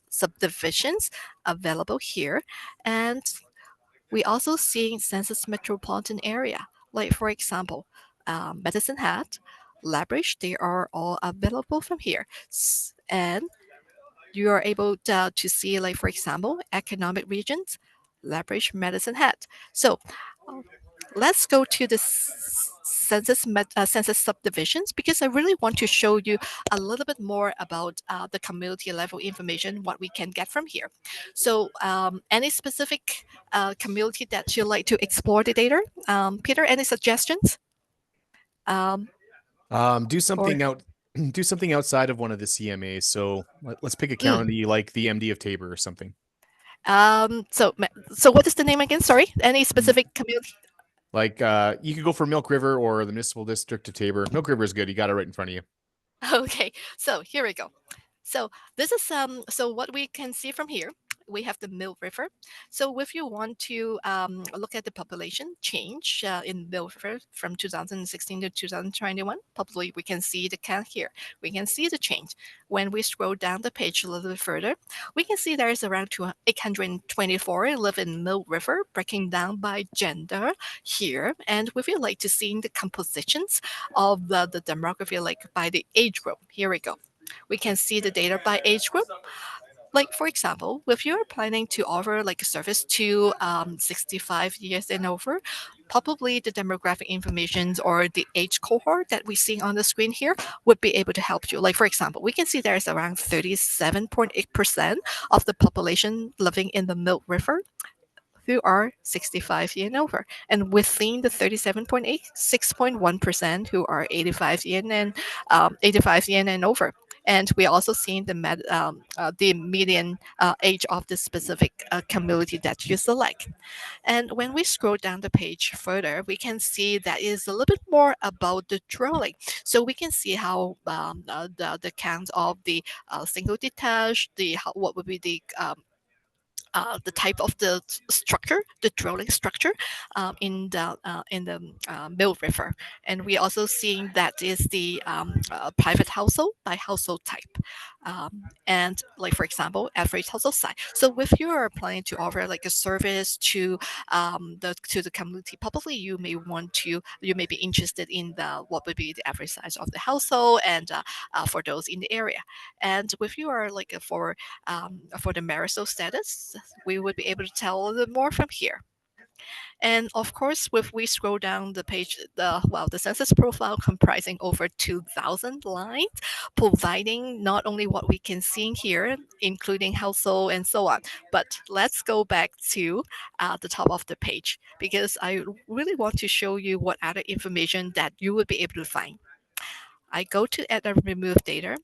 [SPEAKER 1] subdivisions available here, and we also see census metropolitan area, like for example, Medicine Hat, Labrish, they are all available from here. And you are able to see, like for example, economic regions, Labrish, Medicine Hat. So let's go to the census subdivisions because I really want to show you a little bit more about the community level information, what we can get from here. So any specific community that you like to explore the data? Peter, any suggestions? Um,
[SPEAKER 3] Do
[SPEAKER 1] or
[SPEAKER 3] something out. Do something outside of one of the CMAs. So let's pick a
[SPEAKER 1] mm,
[SPEAKER 3] county like the MD of Tabor or something.
[SPEAKER 1] so what is the name again? Sorry, any
[SPEAKER 3] Mm,
[SPEAKER 1] specific community?
[SPEAKER 3] Like you could go for Milk River or the Municipal District of Tabor. Milk River is good. You got it right in front of you.
[SPEAKER 1] Okay, so here we go. So this is so what we can see from here. We have the Mill River. So if you want to look at the population change in Mill River from 2016 to 2021, probably we can see the count here. We can see the change. When we scroll down the page a little bit further, we can see there is around 824 live in Mill River, breaking down by gender here. And if you like to see the compositions of the demography, like by the age group, here we go. We can see the data by age group. Like for example, if you're planning to offer like a service to 65 years and over, probably the demographic information or the age cohort that we see on the screen here would be able to help you. Like for example, we can see there's around 37.8% of the population living in the Milk River who are 65 years and over. And within the 37.8, 6.1% who are 85 years and over. And we also seen the median age of the specific community that you select. And when we scroll down the page further, we can see that is a little bit more about the dwelling. So we can see how the count of the single detached, what would be the type of the structure, the dwelling structure in the Mill River, and we also seeing that is the private household by household type, and like for example, average household size. So if you are planning to offer like a service to the community, probably you may be interested in the what would be the average size of the household and for those in the area, and if you are like for the marital status, we would be able to tell a little more from here. And of course, if we scroll down the page, the census profile comprising over 2,000 lines, providing not only what we can see here, including household and so on, but let's go back to the top of the page because I really want to show you what other information that you will be able to find. I go to add and remove data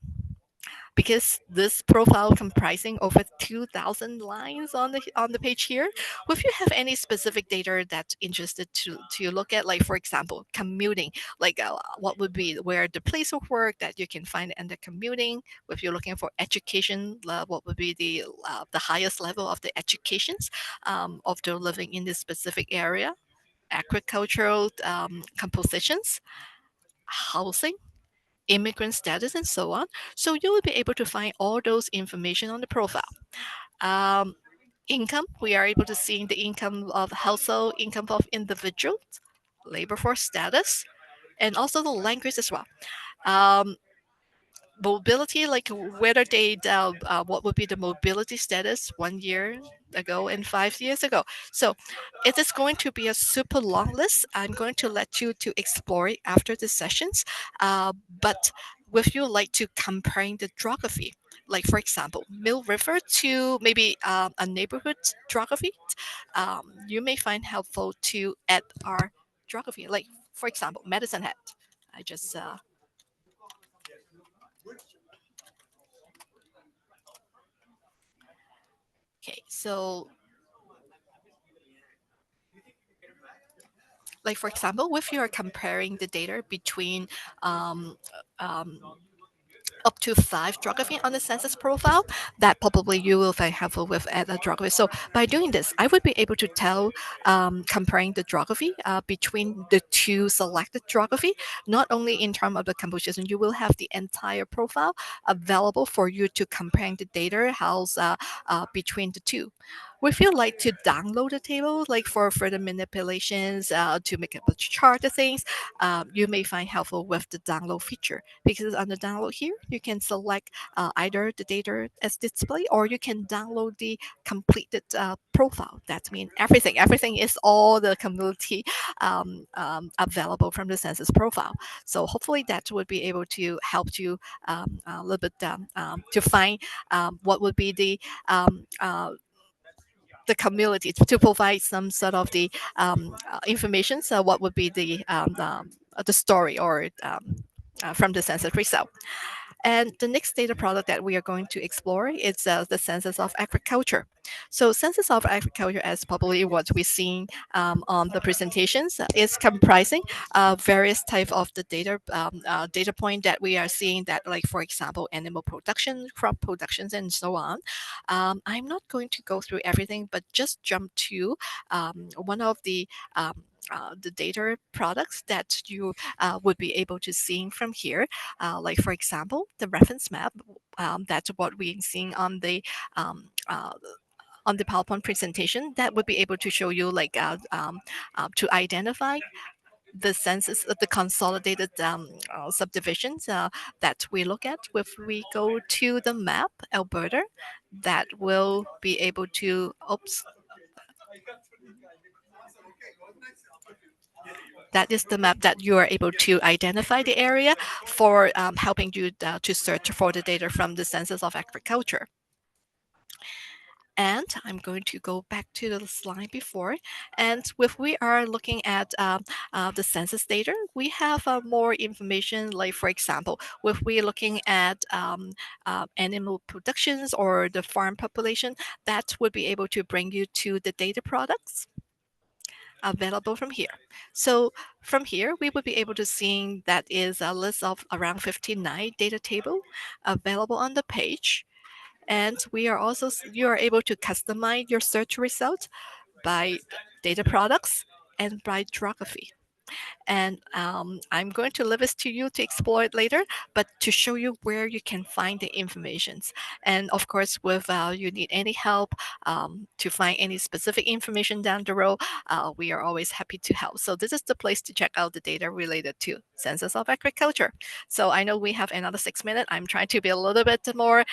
[SPEAKER 1] because this profile comprising over 2,000 lines on the page here. If you have any specific data that's interested to look at, like for example, commuting, like what would be where the place of work that you can find under commuting. If you're looking for education, what would be the highest level of the educations of the living in this specific area, agricultural compositions, housing, immigrant status, and so on. So you will be able to find all those information on the profile. Um, Income, we are able to see the income of household, income of individuals, labor force status, and also the language as well. Um, Mobility, like whether they what would be the mobility status 1 year ago and 5 years ago. So it is going to be a super long list. I'm going to let you to explore it after the sessions, but if you like to comparing the geography, like for example Mill River to maybe a neighborhood geography, you may find helpful to add our geography, like for example Medicine Hat. I just Okay, so like for example, if you are comparing the data between um, um, up to 5 geography on the census profile, that probably you will find helpful with other geography. So by doing this, I would be able to tell, comparing the geography between the two selected geography, not only in terms of the composition, you will have the entire profile available for you to compare the data house between the two. If you like to download the table, like for further manipulations, to make up a chart of things, you may find helpful with the download feature because on the download here, you can select either the data as display or you can download the completed profile. That means everything. Everything is all the community available from the census profile. So hopefully that would be able to help you a little bit to find what would be the community to provide some sort of the information. So what would be the story or from the census result. And the next data product that we are going to explore is the census of agriculture. So census of agriculture, as probably what we've seen on the presentations, is comprising various type of the data point that we are seeing that, like for example, animal production, crop productions, and so on. I'm not going to go through everything, but just jump to one of the data products that you would be able to see from here, like for example, the reference map. That's what we're seeing on the PowerPoint presentation. That would be able to show you like to identify the census, the consolidated subdivisions that we look at. If we go to the map, Alberta, that will be able to, oops, that is the map that you are able to identify the area for helping you to search for the data from the census of agriculture. And I'm going to go back to the slide before. And if we are looking at the census data, we have more information. Like for example, if we're looking at animal productions or the farm population, that would be able to bring you to the data products available from here. So from here, we would be able to see that is a list of around 59 data table available on the page. And we are also, you are able to customize your search result by data products and by geography. And I'm going to leave this to you to explore it later, but to show you where you can find the informations. And of course, with you need any help to find any specific information down the road, we are always happy to help. So this is the place to check out the data related to census of agriculture. So I know we have another 6 minutes. I'm trying to be a little bit more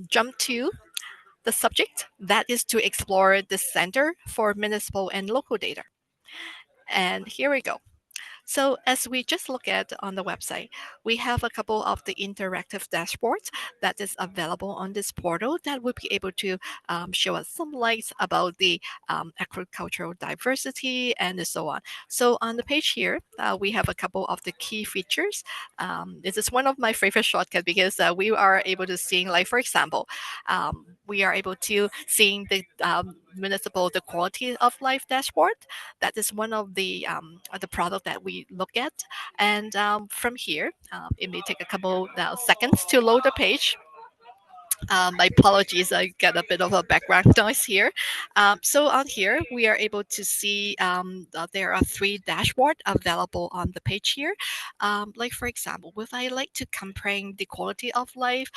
[SPEAKER 1] jump to The subject, that is to explore the Center for Municipal and Local Data. And here we go. So as we just look at on the website, we have a couple of the interactive dashboards that is available on this portal that will be able to show us some lights about the agricultural diversity and so on. So on the page here, we have a couple of the key features. This is one of my favorite shortcuts because we are able to see, like for example, we are able to seeing the municipal, the quality of life dashboard. That is one of the product that we look at. And from here, it may take a couple seconds to load the page. My apologies, I get a bit of a background noise here. So on here, we are able to see there are 3 dashboards available on the page here. Like for example, if I like to compare the quality of life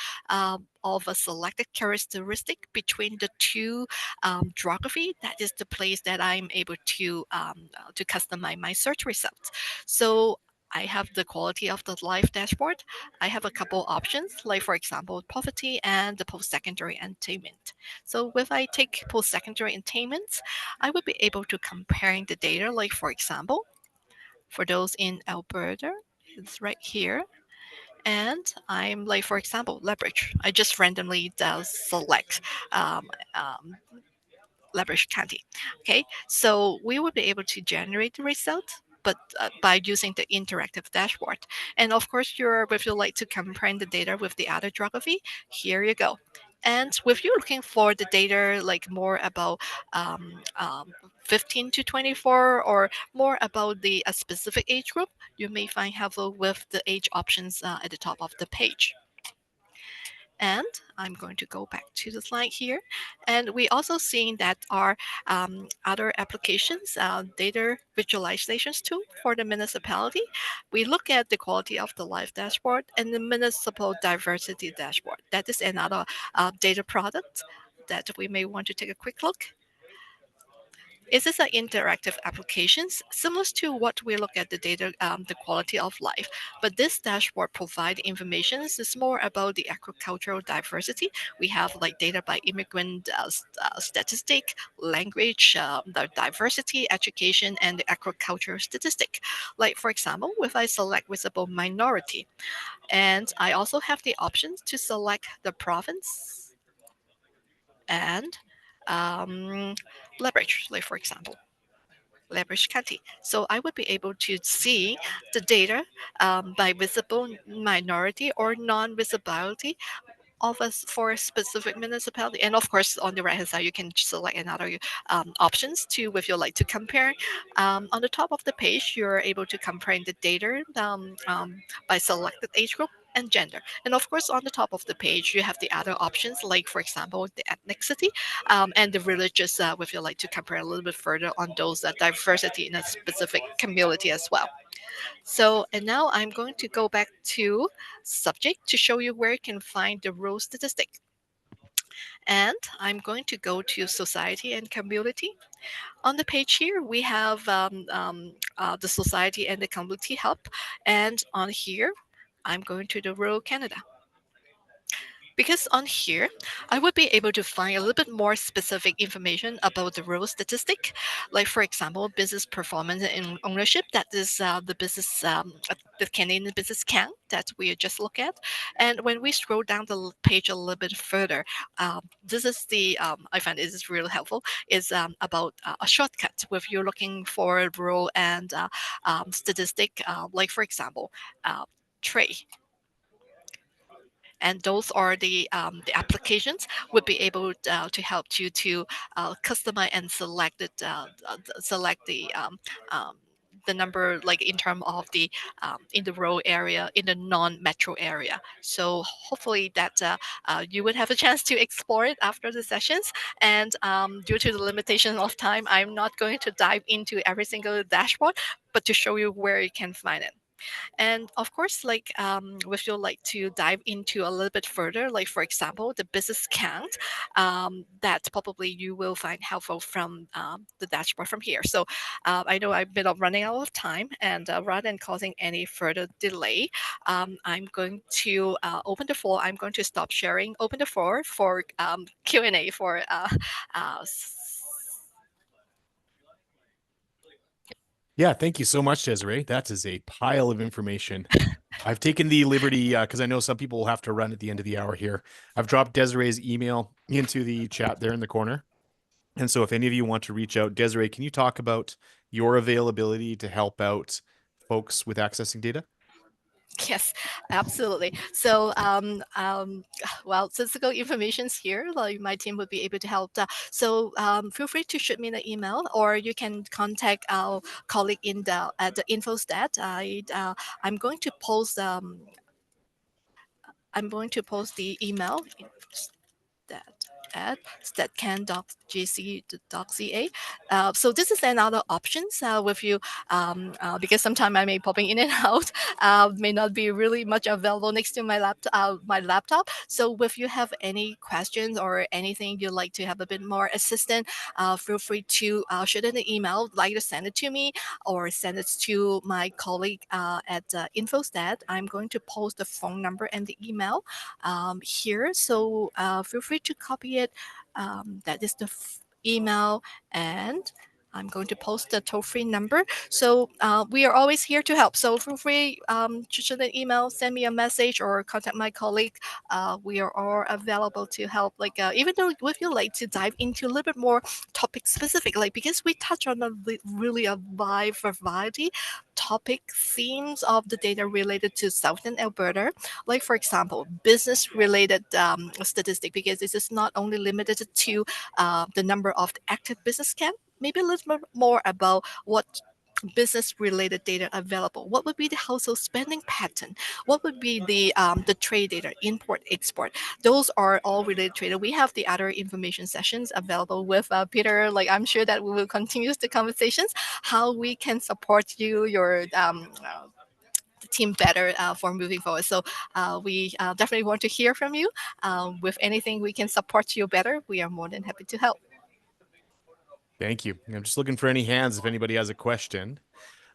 [SPEAKER 1] of a selected characteristic between the 2 geography, that is the place that I'm able to customize my search results. So I have the quality of the life dashboard. I have a couple options, like for example, poverty and the post-secondary attainment. So if I take post-secondary attainment, I would be able to compare the data, like for example, for those in Alberta, it's right here. And I'm like, for example, leverage. I just randomly select um, um, leverage county. Okay, so we will be able to generate the result, but by using the interactive dashboard. And of course, if you like to compare the data with the other geography, here you go. And with you looking for the data like more about um, um, 15 to 24 or more about the a specific age group, you may find helpful with the age options at the top of the page. And I'm going to go back to the slide here. And we also seeing that our other applications, data visualizations tool for the municipality. We look at the quality of the life dashboard and the municipal diversity dashboard. That is another data product that we may want to take a quick look. Is this an interactive applications similar to what we look at the data, the quality of life? But this dashboard provide information. This is more about the agricultural diversity. We have like data by immigrant statistic, language, the diversity, education, and the agricultural statistic. Like for example, if I select visible minority, and I also have the options to select the province and leverage, like for example. Leverage County. So I would be able to see the data by visible minority or non-visibility of us for a specific municipality. And of course, on the right hand side, you can select another options to if you like to compare. On the top of the page, you're able to compare the data by selected age group and gender. And of course, on the top of the page, you have the other options, like for example, the ethnicity and the religious, if you like to compare a little bit further on those diversity in a specific community as well. So, and now I'm going to go back to subject to show you where you can find the rural statistic. And I'm going to go to society and community. On the page here, we have the society and the community help. And on here, I'm going to the rural Canada. Because on here, I would be able to find a little bit more specific information about the rural statistic, like for example, business performance and ownership. That is the business, the Canadian business can that we just look at. And when we scroll down the page a little bit further, this is the I find this is really helpful. Is about a shortcut if you're looking for rural and statistic, like for example, trade, and those are the applications would be able to help you to customize and select it, select um, the number like in terms of the in the rural area in the non-metro area. So hopefully that you would have a chance to explore it after the sessions. And due to the limitation of time, I'm not going to dive into every single dashboard, but to show you where you can find it. And of course, like if you like to dive into a little bit further, like for example, the business count, that probably you will find helpful from the dashboard from here. So I know I've been running out of time, and rather than causing any further delay, I'm going to open the floor. I'm going to stop sharing, open the floor for Q&A for uh,
[SPEAKER 3] Yeah, thank you so much, Desiree. That is a pile of information. I've taken the liberty because I know some people will have to run at the end of the hour here. I've dropped Desiree's email into the chat there in the corner. And so if any of you want to reach out, Desiree, can you talk about your availability to help out folks with accessing data?
[SPEAKER 1] Yes, absolutely. So, well, statistical information's here. Like my team would be able to help. So, feel free to shoot me an email, or you can contact our colleague in the at the info stat. I'm going to post. I'm going to post the email that at statcan.gc.ca. So this is another options with you because sometimes I may popping in and out, may not be really much available next to my laptop. So if you have any questions or anything you'd like to have a bit more assistance, feel free to shoot in an email, either send it to me or send it to my colleague at InfoStat. I'm going to post the phone number and the email here. So feel free to copy it. That is the email, and I'm going to post the toll-free number. So we are always here to help. So feel free to send an email, send me a message, or contact my colleague. We are all available to help. Like even though if you like to dive into a little bit more topic specific, like because we touch on really a wide variety topic themes of the data related to Southern Alberta, like for example business related statistic, because this is not only limited to the number of the active business camp, maybe a little bit more about what business related data available. What would be the household spending pattern? What would be the trade data, import export? Those are all related to data. We have the other information sessions available with Peter. Like I'm sure that we will continue the conversations how we can support you, your the team better for moving forward. So we definitely want to hear from you. With anything we can support you better, we are more than happy to help.
[SPEAKER 3] Thank you. I'm just looking for any hands if anybody has a question.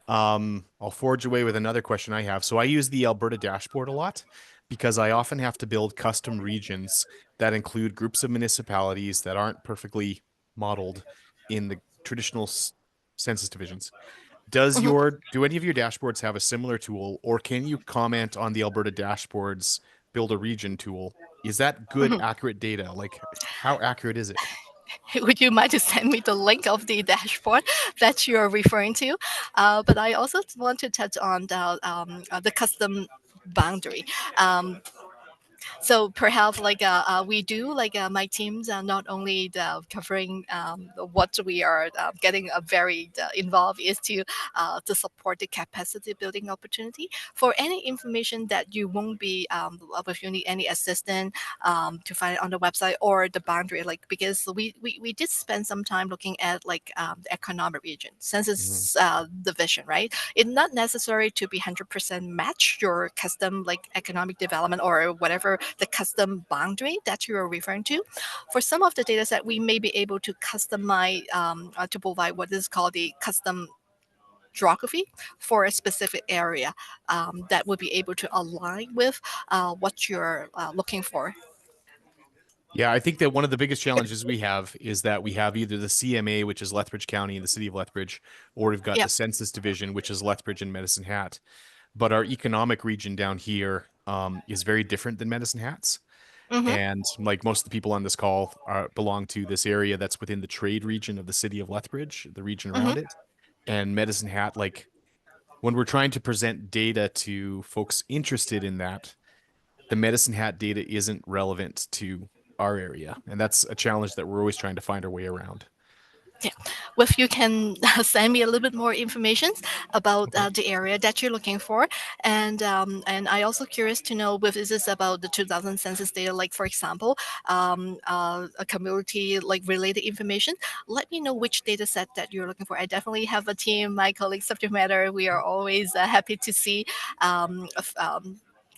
[SPEAKER 3] I'll forge away with another question I have. So I use the Alberta dashboard a lot because I often have to build custom regions that include groups of municipalities that aren't perfectly modeled in the traditional census divisions.
[SPEAKER 1] Mhm.
[SPEAKER 3] Do any of your dashboards have a similar tool, or can you comment on the Alberta dashboards build a region tool? Is that good,
[SPEAKER 1] Mhm.
[SPEAKER 3] accurate data? Like, how accurate is it?
[SPEAKER 1] Would you mind to send me the link of the dashboard that you're referring to? But I also want to touch on the custom boundary. Um, so perhaps like we do like my teams are not only covering what we are getting very involved is to support the capacity building opportunity for any information that you won't be if you need any assistance to find it on the website or the boundary, like because we did spend some time looking at like the economic region
[SPEAKER 3] Mhm.
[SPEAKER 1] census division, right? It's not necessary to be 100% match your custom like economic development or whatever the custom boundary that you are referring to. For some of the data set, we may be able to customize to provide what is called the custom geography for a specific area that would be able to align with what you're looking for.
[SPEAKER 3] Yeah, I think that one of the biggest challenges we have is that we have either the CMA, which is Lethbridge County and the city of Lethbridge, or we've got
[SPEAKER 1] Yeah.
[SPEAKER 3] the Census Division, which is Lethbridge and Medicine Hat. But our economic region down here is very different than Medicine Hat's.
[SPEAKER 1] Mm-hmm.
[SPEAKER 3] And like most of the people on this call belong to this area that's within the trade region of the city of Lethbridge, the region
[SPEAKER 1] Mm-hmm.
[SPEAKER 3] around it. And Medicine Hat, like when we're trying to present data to folks interested in that, the Medicine Hat data isn't relevant to our area. And that's a challenge that we're always trying to find our way around.
[SPEAKER 1] if you can send me a little bit more information about
[SPEAKER 3] Okay.
[SPEAKER 1] the area that you're looking for, and I also curious to know if this is about the 2000 census data, like for example, a community like related information. Let me know which data set that you're looking for. I definitely have a team, my colleagues, subject matter. We are always happy to see.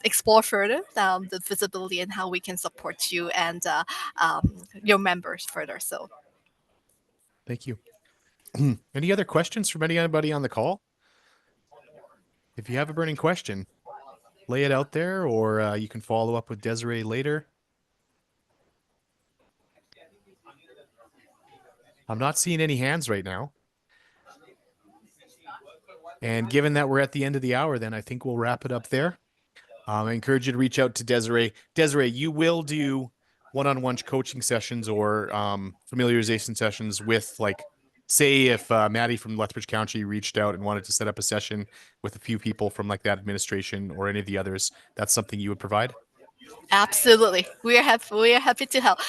[SPEAKER 1] Explore further the visibility and how we can support you and your members further. So
[SPEAKER 3] Thank you. Any other questions from anybody on the call? If you have a burning question, lay it out there, or you can follow up with Desiree later. I'm not seeing any hands right now. And given that we're at the end of the hour, then I think we'll wrap it up there. I encourage you to reach out to Desiree. Desiree, you will do one-on-one coaching sessions or familiarization sessions with, like, say if Maddie from Lethbridge County reached out and wanted to set up a session with a few people from like that administration or any of the others, that's something you would provide?
[SPEAKER 1] absolutely, we are happy. We are happy to help.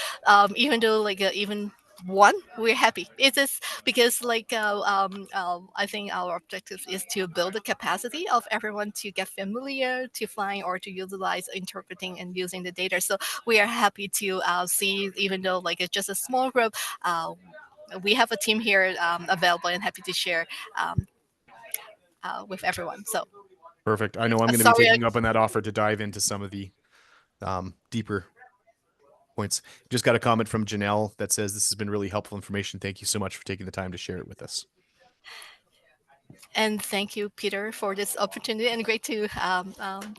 [SPEAKER 1] Even though like even one, we're happy. It is because like I think our objective is to build the capacity of everyone to get familiar, to find or to utilize interpreting and using the data. So we are happy to see, even though like it's just a small group. We have a team here available and happy to share with everyone. So
[SPEAKER 3] Perfect. I know I'm going to be
[SPEAKER 1] sorry.
[SPEAKER 3] taking up on that offer to dive into some of the deeper points. Just got a comment from Janelle that says this has been really helpful information. Thank you so much for taking the time to share it with us.
[SPEAKER 1] And thank you, Peter, for this opportunity, and great to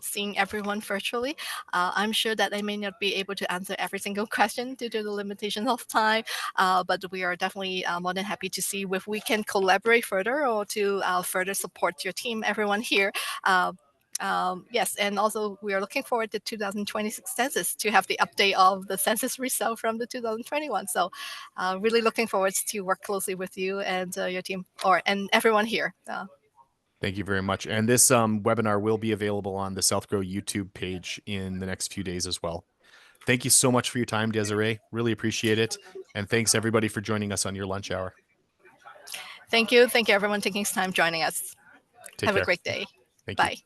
[SPEAKER 1] seeing everyone virtually. I'm sure that I may not be able to answer every single question due to the limitations of time, but we are definitely more than happy to see if we can collaborate further or to further support your team, everyone here. Yes, and also we are looking forward to 2026 census to have the update of the census result from the 2021. So, really looking forward to work closely with you and your team, and everyone here.
[SPEAKER 3] Thank you very much. And this webinar will be available on the SouthGrow YouTube page in the next few days as well. Thank you so much for your time, Desiree. Really appreciate it. And thanks everybody for joining us on your lunch hour.
[SPEAKER 1] Thank you. Thank you, everyone, taking time joining us.
[SPEAKER 3] Take
[SPEAKER 1] Have
[SPEAKER 3] care.
[SPEAKER 1] a great day.
[SPEAKER 3] Thank you.
[SPEAKER 1] Bye.